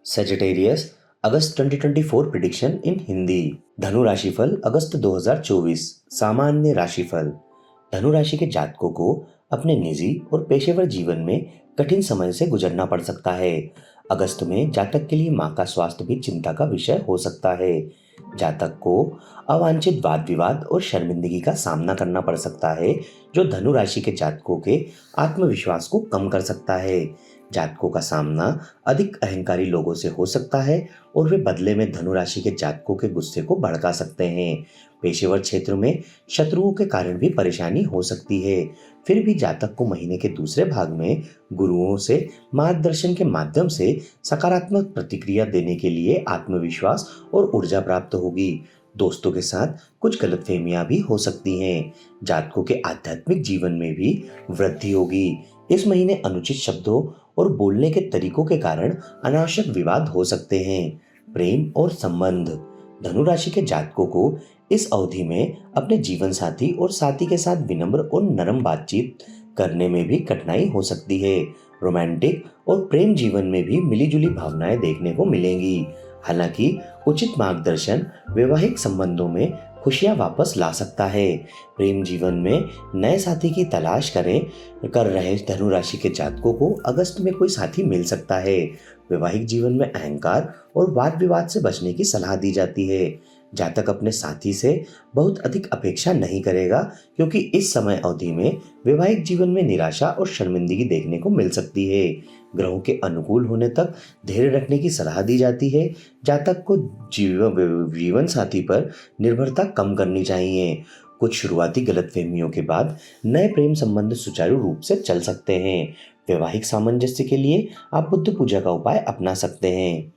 Sagittarius अगस्त 2024 prediction इन हिंदी। धनु राशिफल अगस्त 2024। सामान्य राशिफल। धनु राशि के जातकों को अपने निजी और पेशेवर जीवन में कठिन समय से गुजरना पड़ सकता है। अगस्त में जातक के लिए मां का स्वास्थ्य भी चिंता का विषय हो सकता है। जातक को अवांछित वाद विवाद और शर्मिंदगी का सामना करना पड़ सकता है, जो धनु राशि के जातकों के आत्मविश्वास को कम कर सकता है। जातकों का सामना अधिक अहंकारी लोगों से हो सकता है और वे बदले में धनु राशि के जातकों के गुस्से को भड़का सकते हैं। पेशेवर क्षेत्र में शत्रुओं के कारण भी परेशानी हो सकती है। फिर भी जातक को महीने के दूसरे भाग में गुरुओं से मार्गदर्शन के माध्यम से सकारात्मक प्रतिक्रिया देने के लिए आत्मविश्वास और ऊर्जा प्राप्त होगी। दोस्तों के साथ कुछ गलतफहमियां भी हो सकती हैं। जातकों के आध्यात्मिक जीवन में भी वृद्धि होगी। इस महीने अनुचित शब्दों और बोलने के तरीकों के कारण अनावश्यक विवाद हो सकते हैं। प्रेम और संबंध। धनु राशि के जातकों को इस अवधि में अपने जीवन साथी और साथी के साथ विनम्र और नरम बातचीत करने में भी कठिनाई हो सकती है। रोमांटिक और प्रेम जीवन में भी मिलीजुली भावनाएं देखने को मिलेंगी। हालांकि उचित मार्गदर्शन वैवाहिक संबंधों में खुशियां वापस ला सकता है। प्रेम जीवन में नए साथी की तलाश कर रहे धनु राशि के जातकों को अगस्त में कोई साथी मिल सकता है। वैवाहिक जीवन में अहंकार और वाद विवाद से बचने की सलाह दी जाती है। जातक अपने साथी से बहुत अधिक अपेक्षा नहीं करेगा, क्योंकि इस समय अवधि में वैवाहिक जीवन में निराशा और शर्मिंदगी देखने को मिल सकती है। ग्रहों के अनुकूल होने तक धैर्य रखने की सलाह दी जाती है। जातक को जीवन साथी पर निर्भरता कम करनी चाहिए। कुछ शुरुआती गलतफहमियों के बाद नए प्रेम संबंध सुचारू रूप से चल सकते हैं। वैवाहिक सामंजस्य के लिए आप बुद्ध पूजा का उपाय अपना सकते हैं।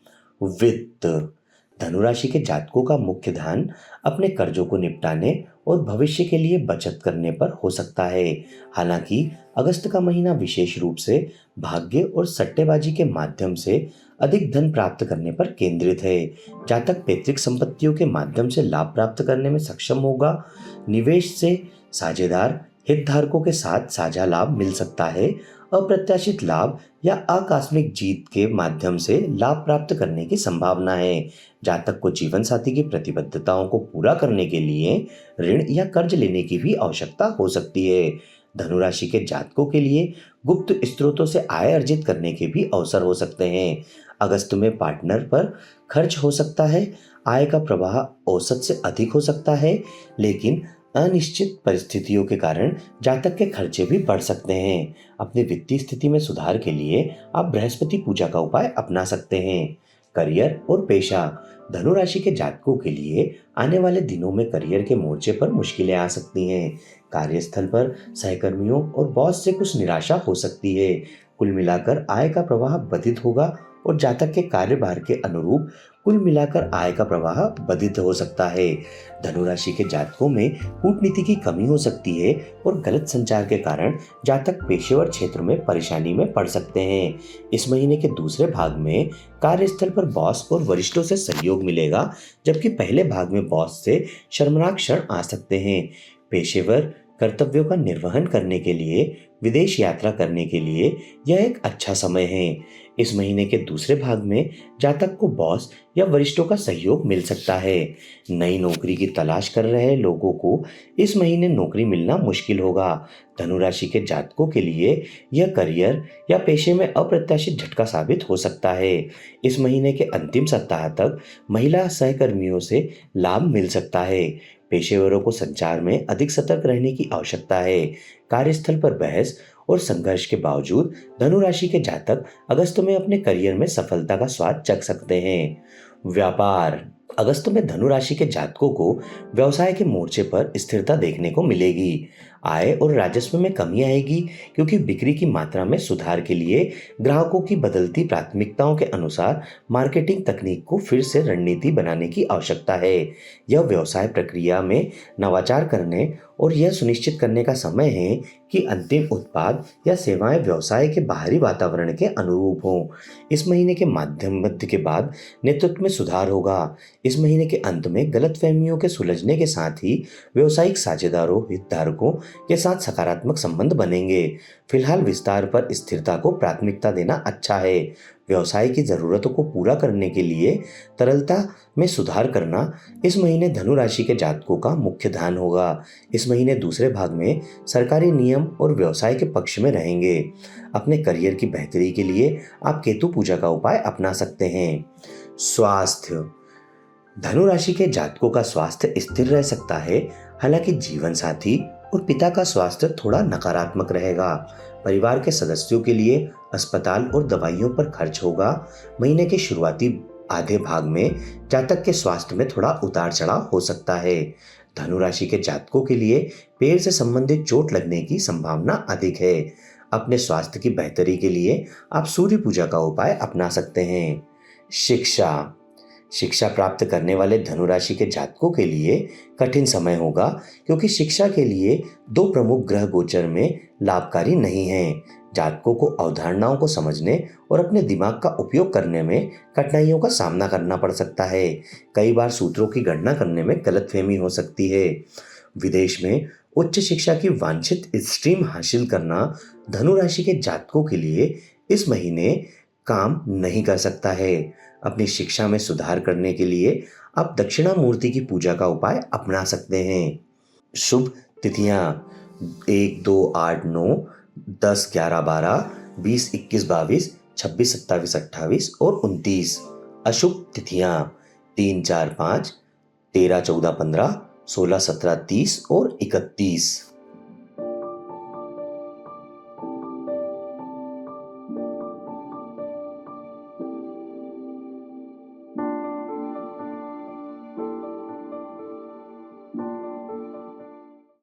वित्त। धनु राशि के जातकों का मुख्य ध्यान अपने कर्जों को निपटाने और भविष्य के लिए बचत करने पर हो सकता है। हालांकि अगस्त का महीना विशेष रूप से भाग्य और सट्टेबाजी के माध्यम से अधिक धन प्राप्त करने पर केंद्रित है। जातक पैतृक संपत्तियों के माध्यम से लाभ प्राप्त करने में सक्षम होगा। निवेश से साझेदार हितधारकों के साथ साझा लाभ मिल सकता है। अप्रत्याशित लाभ या आकस्मिक जीत के माध्यम से लाभ प्राप्त करने की संभावना है। जातक को जीवन साथी की प्रतिबद्धताओं को पूरा करने के लिए ऋण या कर्ज लेने की भी आवश्यकता हो सकती है। धनु राशि के जातकों के लिए गुप्त स्रोतों से आय अर्जित करने के भी अवसर हो सकते हैं। अगस्त में पार्टनर पर खर्च हो सकता है। आय का प्रवाह औसत से अधिक हो सकता है, लेकिन अनिश्चित परिस्थितियों के कारण जातक के खर्चे भी बढ़ सकते हैं। अपनी वित्तीय स्थिति में सुधार के लिए आप बृहस्पति पूजा का उपाय अपना सकते हैं। करियर और पेशा। धनु राशि के जातकों के लिए आने वाले दिनों में करियर के मोर्चे पर मुश्किलें आ सकती हैं। कार्यस्थल पर सहकर्मियों और बॉस से कुछ निराशा हो सकती है। कुल मिलाकर आय का प्रवाह बाधित होगा और जातक के कार्यभार के अनुरूप कुल मिलाकर आय का प्रवाह बाधित हो सकता है। धनु राशि के जातकों में कूटनीति की कमी हो सकती है और गलत संचार के कारण जातक पेशेवर क्षेत्र में परेशानी में पड़ सकते हैं। इस महीने के दूसरे भाग में कार्यस्थल पर बॉस और वरिष्ठों से सहयोग मिलेगा, जबकि पहले भाग में बॉस से शर्मनाक क्षण आ सकते हैं। पेशेवर कर्तव्यों का निर्वहन करने के लिए विदेश यात्रा करने के लिए यह एक अच्छा समय है। इस महीने के दूसरे भाग में जातक को बॉस या वरिष्ठों का सहयोग मिल सकता है। नई नौकरी की तलाश कर रहे लोगों को इस महीने नौकरी मिलना मुश्किल होगा। धनु राशि के जातकों के लिए यह करियर या पेशे में अप्रत्याशित झटका साबित हो सकता है। इस महीने के अंतिम सप्ताह तक महिला सहकर्मियों से लाभ मिल सकता है। पेशेवरों को संचार में अधिक सतर्क रहने की आवश्यकता है। कार्यस्थल पर बहस और संघर्ष के बावजूद धनु राशि के जातक अगस्त में अपने करियर में सफलता का स्वाद चख सकते हैं। व्यापार। अगस्त में धनु राशि के जातकों को व्यवसाय के मोर्चे पर स्थिरता देखने को मिलेगी। आय और राजस्व में कमी आएगी, क्योंकि बिक्री की मात्रा में सुधार के लिए ग्राहकों की बदलती प्राथमिकताओं के अनुसार मार्केटिंग तकनीक को फिर से रणनीति बनाने की आवश्यकता है। यह व्यवसाय प्रक्रिया में नवाचार करने और यह सुनिश्चित करने का समय है कि अंतिम उत्पाद या सेवाएं व्यवसाय के बाहरी वातावरण के अनुरूप हों। इस महीने के मध्य के बाद नेतृत्व में सुधार होगा। इस महीने के अंत में गलतफहमियों के सुलझने के साथ ही व्यवसायिक साझेदारों हितधारकों के साथ सकारात्मक संबंध बनेंगे। फिलहाल विस्तार पर स्थिरता को प्राथमिकता देना अच्छा है। व्यवसाय की ज़रूरतों को पूरा करने के लिए तरलता में सुधार करना इस महीने धनु राशि के जातकों का मुख्य ध्यान होगा। इस महीने दूसरे भाग में सरकारी नियम और व्यवसाय के पक्ष में रहेंगे। अपने करियर की बेहतरी के लिए आप केतु पूजा का उपाय अपना सकते हैं। स्वास्थ्य, धनु राशि के जातकों का स्वास्थ्य स्थिर रह सकता है, हालांकि जीवन साथी और पिता का स्वास्थ्य थोड़ा नकारात्मक रहेगा। परिवार के सदस्यों के लिए अस्पताल और दवाइयों पर खर्च होगा। महीने के शुरुआती आधे भाग में जातक के स्वास्थ्य में थोड़ा उतार चढ़ाव हो सकता है। धनु राशि के जातकों के लिए पैर से संबंधित चोट लगने की संभावना अधिक है। अपने स्वास्थ्य की बेहतरी के लिए आप सूर्य पूजा का उपाय अपना सकते हैं। शिक्षा, शिक्षा प्राप्त करने वाले धनु राशि के जातकों के लिए कठिन समय होगा, क्योंकि शिक्षा के लिए दो प्रमुख ग्रह गोचर में लाभकारी नहीं हैं। जातकों को अवधारणाओं को समझने और अपने दिमाग का उपयोग करने में कठिनाइयों का सामना करना पड़ सकता है। कई बार सूत्रों की गणना करने में गलतफहमी हो सकती है। विदेश में उच्च शिक्षा की वांछित स्ट्रीम हासिल करना धनु राशि के जातकों के लिए इस महीने काम नहीं कर सकता है। अपनी शिक्षा में सुधार करने के लिए आप दक्षिणामूर्ति की पूजा का उपाय अपना सकते हैं। शुभ तिथियां 1, 2, 8, 9, 10, 11, 12, 20, 21, 22, 26, 27, 28 और 29। अशुभ तिथियां 3, 4, 5, 13, 14, 15, 16, 17, 30 और 31।